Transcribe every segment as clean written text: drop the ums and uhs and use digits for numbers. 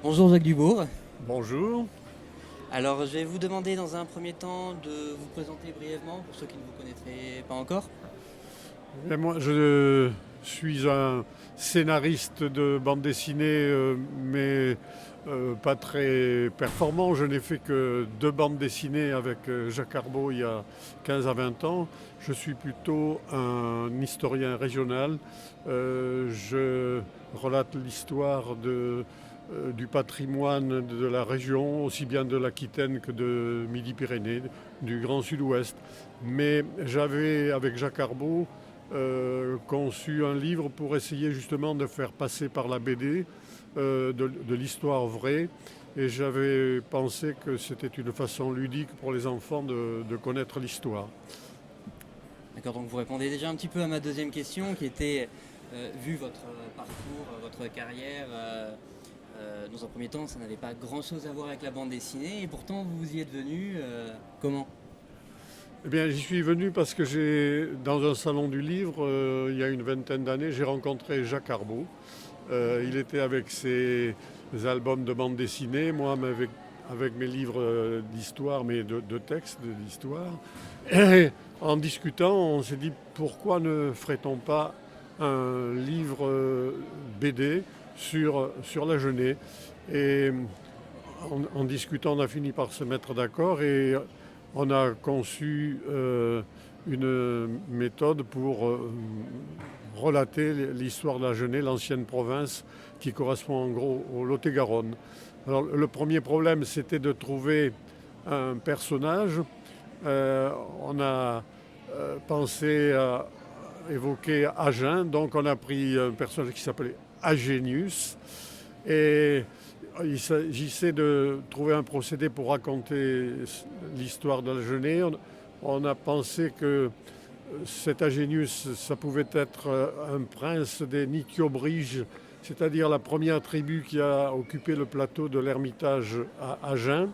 Bonjour Jacques Dubourg. Bonjour. Alors je vais vous demander dans un premier temps de vous présenter brièvement pour ceux qui ne vous connaîtraient pas encore. Et moi, je suis un scénariste de bande dessinée, mais pas très performant. Je n'ai fait que deux bandes dessinées avec Jacques Arbaud il y a 15 à 20 ans. Je suis plutôt un historien régional. Je relate l'histoire du patrimoine de la région, aussi bien de l'Aquitaine que de Midi-Pyrénées, du Grand Sud-Ouest. Mais j'avais, avec Jacques Arbaud, conçu un livre pour essayer justement de faire passer par la BD de l'histoire vraie. Et j'avais pensé que c'était une façon ludique pour les enfants de connaître l'histoire. D'accord, donc vous répondez déjà un petit peu à ma deuxième question qui était, vu votre parcours, votre carrière, dans un premier temps ça n'avait pas grand-chose à voir avec la bande dessinée et pourtant vous y êtes venu, comment? Eh bien, j'y suis venu parce que dans un salon du livre, il y a une vingtaine d'années, j'ai rencontré Jacques Arbaud. Il était avec ses albums de bande dessinée, moi avec mes livres d'histoire, mais de textes d'histoire. Et en discutant, on s'est dit pourquoi ne ferait-on pas un livre BD sur la Genée. Et en discutant, on a fini par se mettre d'accord et on a conçu une méthode pour relater l'histoire de la Genée, l'ancienne province, qui correspond en gros au Lot-et-Garonne. Alors, le premier problème, c'était de trouver un personnage. On a pensé à évoquer Agen, donc on a pris un personnage qui s'appelait Agenius. Et il s'agissait de trouver un procédé pour raconter l'histoire de la Genée. On a pensé que cet Agenius, ça pouvait être un prince des Nitiobriges, c'est-à-dire la première tribu qui a occupé le plateau de l'Ermitage à Agen.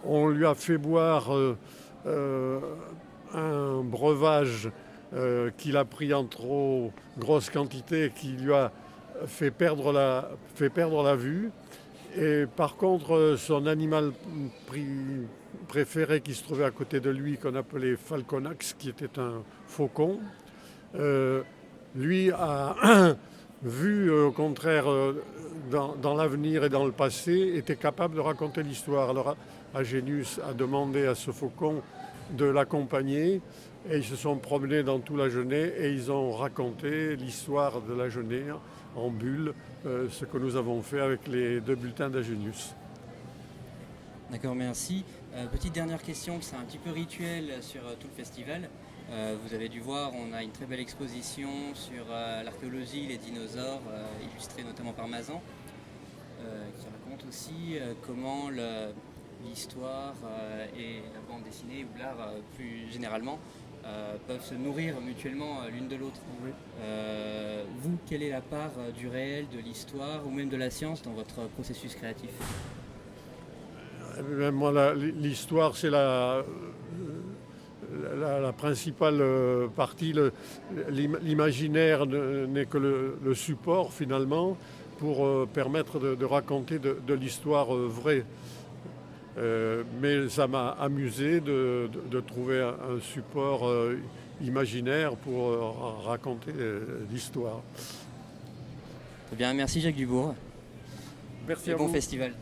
On lui a fait boire un breuvage qu'il a pris en trop grosse quantité, qui lui a fait perdre la vue. Et par contre, son animal préféré qui se trouvait à côté de lui, qu'on appelait Falconax, qui était un faucon, euh, lui a vu au contraire dans l'avenir et dans le passé, était capable de raconter l'histoire. Alors Agénus a demandé à ce faucon de l'accompagner et ils se sont promenés dans toute la Genée et ils ont raconté l'histoire de la Genée en bulle, ce que nous avons fait avec les deux bulletins d'Agénus. D'accord, merci. Petite dernière question, c'est un petit peu rituel sur tout le festival. Vous avez dû voir, on a une très belle exposition sur l'archéologie, les dinosaures, illustrés notamment par Mazan, qui raconte aussi comment l'histoire et la bande dessinée ou l'art plus généralement peuvent se nourrir mutuellement l'une de l'autre. Oui. Vous, quelle est la part du réel, de l'histoire ou même de la science dans votre processus créatif? Moi, l'histoire, c'est la principale partie. L'imaginaire n'est que le support, finalement, pour permettre de raconter de l'histoire vraie. Mais ça m'a amusé de trouver un support imaginaire pour raconter l'histoire. Très bien, merci Jacques Dubourg Merci et à bon vous. festival.